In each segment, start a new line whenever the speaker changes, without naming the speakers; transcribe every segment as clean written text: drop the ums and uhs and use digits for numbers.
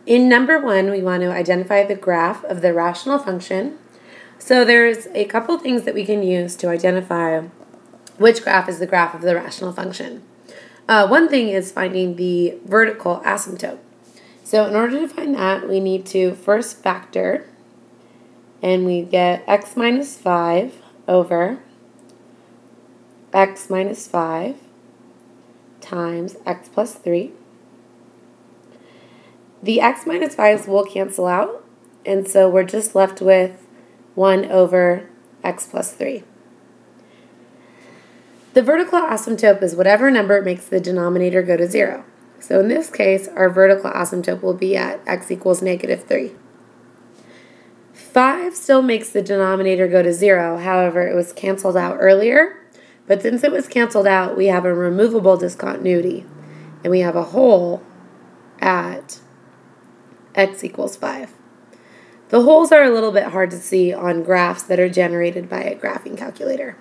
In number 1, we want to identify the graph of the rational function. So there's a couple things that we can use to identify which graph is the graph of the rational function. One thing is finding the vertical asymptote. So in order to find that, we need to first factor, and we get x minus 5 over x minus 5 times x plus 3. The x minus 5s will cancel out, and so we're just left with 1 over x plus 3. The vertical asymptote is whatever number makes the denominator go to 0. So in this case, our vertical asymptote will be at x equals negative 3. 5 still makes the denominator go to 0, however, it was canceled out earlier, but since it was canceled out, we have a removable discontinuity, and we have a hole at x equals 5. The holes are a little bit hard to see on graphs that are generated by a graphing calculator.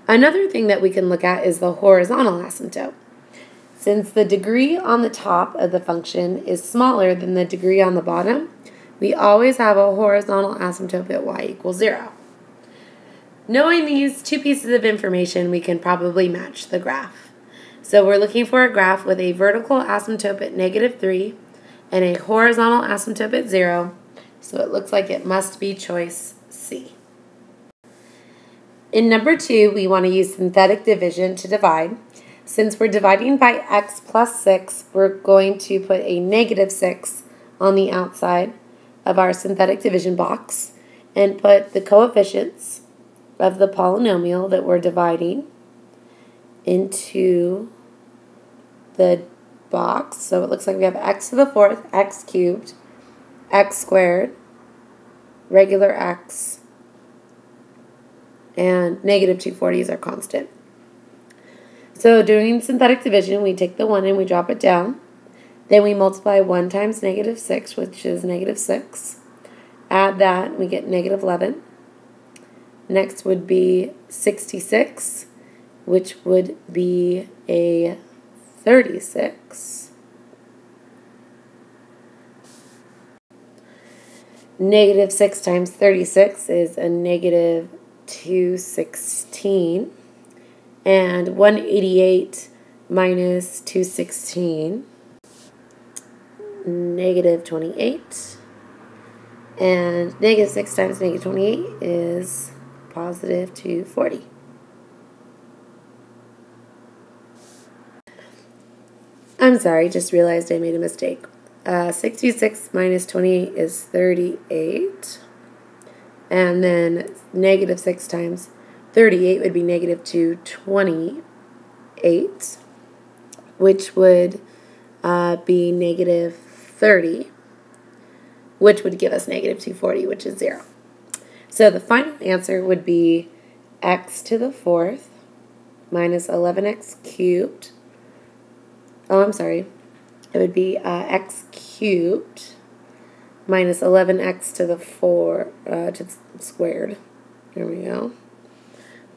Another thing that we can look at is the horizontal asymptote. Since the degree on the top of the function is smaller than the degree on the bottom, we always have a horizontal asymptote at y equals 0. Knowing these two pieces of information, we can probably match the graph. So we're looking for a graph with a vertical asymptote at negative 3 and a horizontal asymptote at 0, so it looks like it must be choice C. In number 2, we want to use synthetic division to divide. Since we're dividing by x plus 6, we're going to put a negative 6 on the outside of our synthetic division box and put the coefficients of the polynomial that we're dividing into the box. So it looks like we have x to the 4th, x cubed, x squared, regular x, and negative 240 is our constant. So doing synthetic division, we take the 1 and we drop it down. Then we multiply 1 times negative 6, which is negative 6. Add that, we get negative 11. Next would be 66, which would be a 36. Negative 6 times 36 is a negative 216. And 188 minus 216, negative 28. And negative 6 times negative 28 is positive 240. I'm sorry, just realized I made a mistake. 66 minus 28 is 38. And then negative 6 times 38 would be negative 228, which would be negative 30, which would give us negative 240, which is 0. So the final answer would be x to the 4th minus 11x cubed. Oh, I'm sorry. It would be x cubed minus 11x to the 4 to the squared. There we go.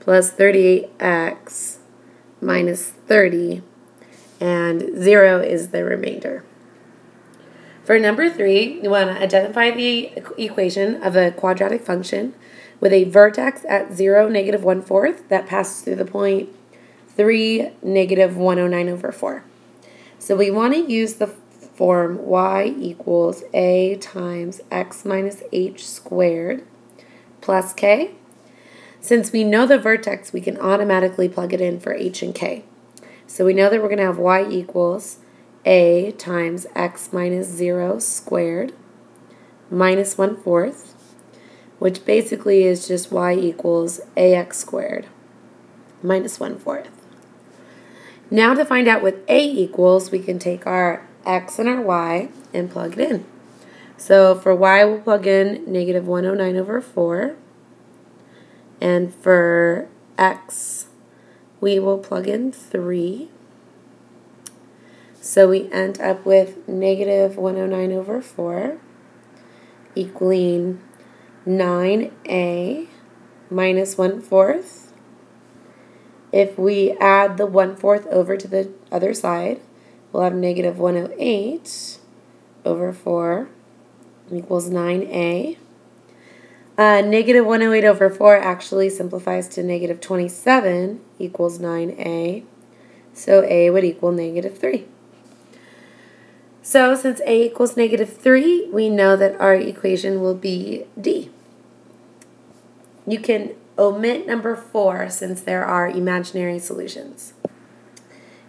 Plus 38x minus 30, and 0 is the remainder. For number 3, we want to identify the equation of a quadratic function with a vertex at 0, negative 1/4 that passes through the point 3, negative 109 over 4. So we want to use the form y equals a times x minus h squared plus k. Since we know the vertex, we can automatically plug it in for h and k. So we know that we're going to have y equals a times x minus 0 squared minus 1/4, which basically is just y equals ax squared minus 1/4. Now to find out what a equals, we can take our x and our y and plug it in. So for y, we'll plug in negative 109 over 4. And for x, we will plug in 3. So we end up with negative 109 over 4 equaling 9a minus 1/4. If we add the 1/4 over to the other side, we'll have negative 108 over 4 equals 9a. Negative 108 over 4 actually simplifies to negative 27 equals 9a. So a would equal negative 3. So since a equals negative 3, we know that our equation will be D. You can omit number 4 since there are imaginary solutions.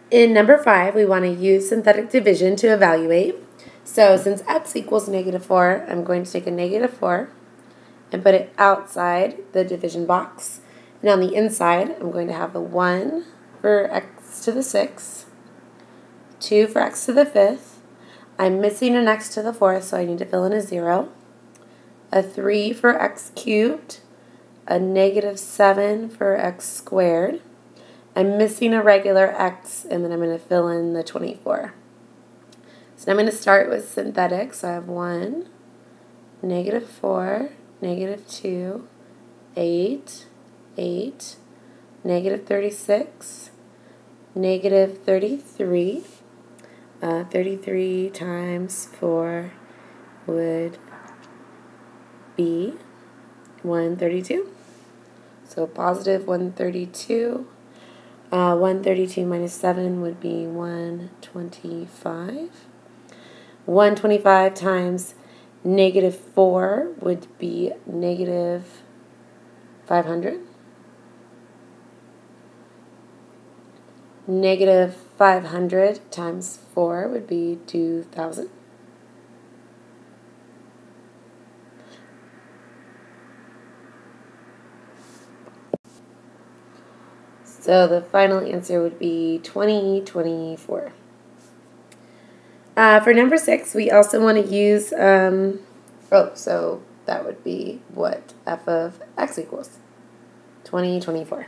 In number 5, we want to use synthetic division to evaluate. So since x equals negative 4, I'm going to take a negative 4 and put it outside the division box. And on the inside, I'm going to have a 1 for x to the 6th, 2 for x to the 5th. I'm missing an x to the 4th, so I need to fill in a 0. A 3 for x cubed, a negative 7 for x squared. I'm missing a regular x, and then I'm going to fill in the 24. So I'm going to start with synthetic. So I have 1, negative 4, negative 2, 8, 8, negative 36, negative 33. 33 times 4 would be 132. So positive 132. 132 minus 7 would be 125. 125 times negative 4 would be negative 500. Negative 500 times 4 would be 2,000. So the final answer would be 2024. For number 6, we also want to use, so that would be what f of x equals, 2024.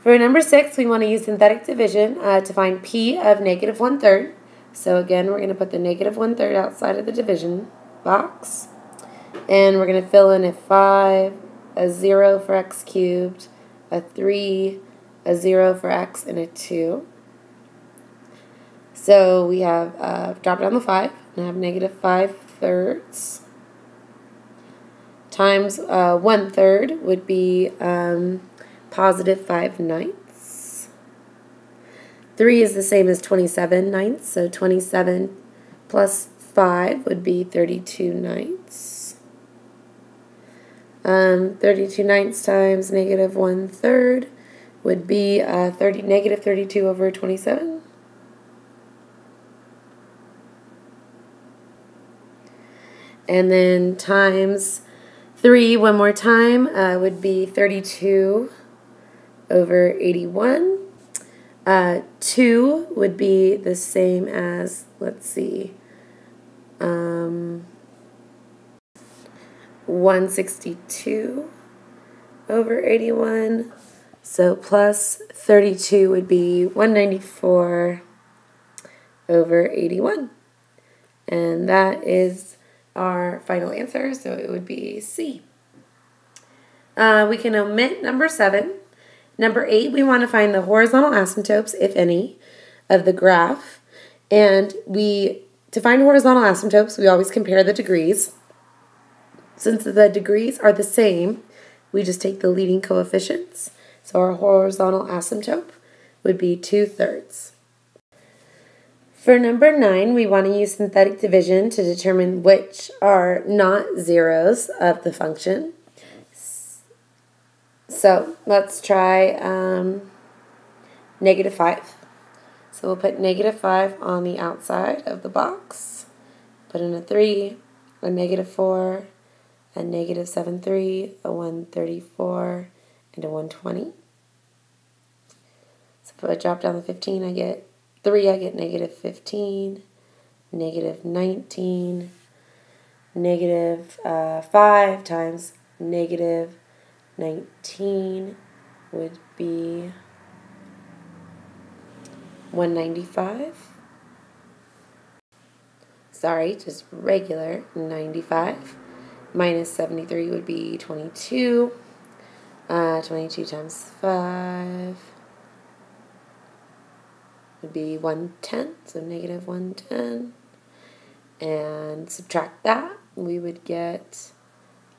For number 6, we want to use synthetic division to find p of negative 1/3. So again, we're going to put the negative 1/3 outside of the division box. And we're going to fill in a 5, a 0 for x cubed, a 3, a 0 for x, and a 2. So we have drop down the 5 and have negative 5/3 times 1/3 would be positive 5/9. 3 is the same as 27/9, so 27 plus 5 would be 32/9. 32/9 times negative 1/3 would be negative 32 over 27. And then times 3 one more time would be 32 over 81. 2 would be the same as, let's see, 162 over 81. So plus 32 would be 194 over 81. And that is our final answer, so it would be C. We can omit number 7. Number 8, we want to find the horizontal asymptotes, if any, of the graph. And to find horizontal asymptotes, we always compare the degrees. Since the degrees are the same, we just take the leading coefficients. So our horizontal asymptote would be 2/3. For number 9, we want to use synthetic division to determine which are not zeros of the function. So let's try negative 5. So we'll put negative 5 on the outside of the box. Put in a 3, a negative 4, a negative 7/3, a 134, and a 120. So if I drop down the 15, I get 3, I get negative 15, negative 19, negative 5 times negative 19 would be 195. Sorry, just regular 95. Minus 73 would be 22. 22 times 5 would be 110, so negative 110. and subtract that, we would get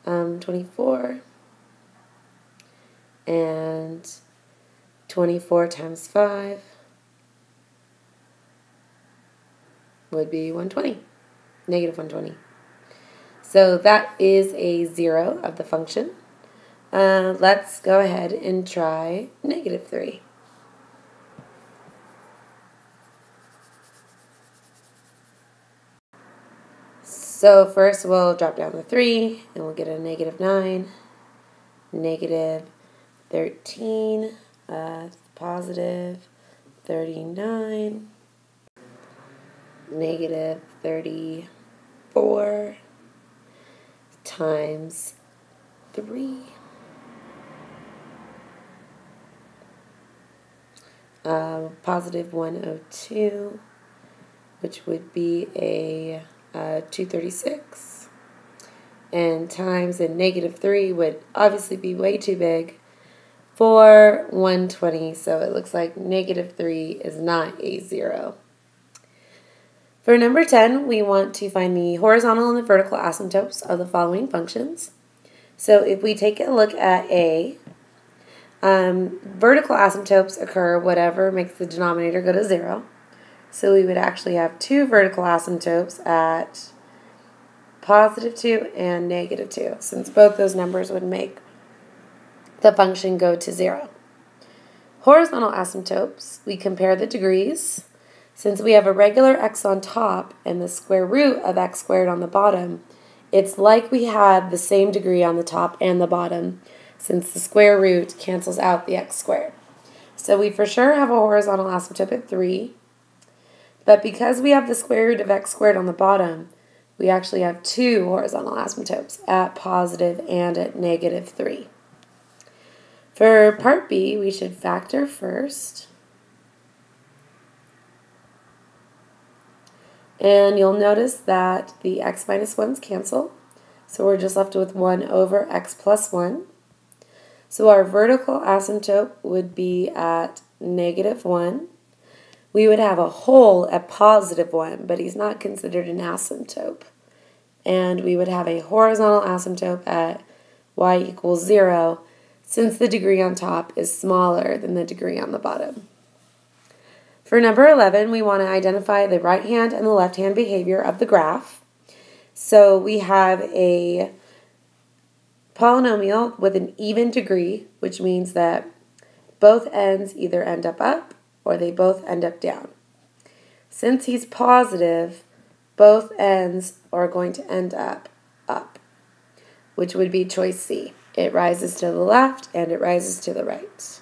24, and 24 times 5 would be 120, negative 120. So that is a 0 of the function. Let's go ahead and try negative 3. So first we'll drop down the 3, and we'll get a negative 9, negative 13, positive 39, negative 34 times 3, positive 102, which would be a 236, and times and negative 3 would obviously be way too big for 120, so it looks like negative 3 is not a 0. For number 10, we want to find the horizontal and the vertical asymptotes of the following functions. So if we take a look at A, vertical asymptotes occur whatever makes the denominator go to 0. So we would actually have 2 vertical asymptotes at positive 2 and negative 2, since both those numbers would make the function go to 0. Horizontal asymptotes, we compare the degrees. Since we have a regular x on top and the square root of x squared on the bottom, it's like we have the same degree on the top and the bottom, since the square root cancels out the x squared. So we for sure have a horizontal asymptote at 3, but because we have the square root of x squared on the bottom, we actually have 2 horizontal asymptotes at positive and at negative 3. For part B, we should factor first. And you'll notice that the x minus 1's cancel. So we're just left with 1 over x plus 1. So our vertical asymptote would be at negative 1. We would have a whole at positive 1, but he's not considered an asymptote. And we would have a horizontal asymptote at y equals 0, since the degree on top is smaller than the degree on the bottom. For number 11, we want to identify the right hand and the left hand behavior of the graph. So we have a polynomial with an even degree, which means that both ends either end up or they both end up down. Since he's positive, both ends are going to end up, which would be choice C. It rises to the left and it rises to the right.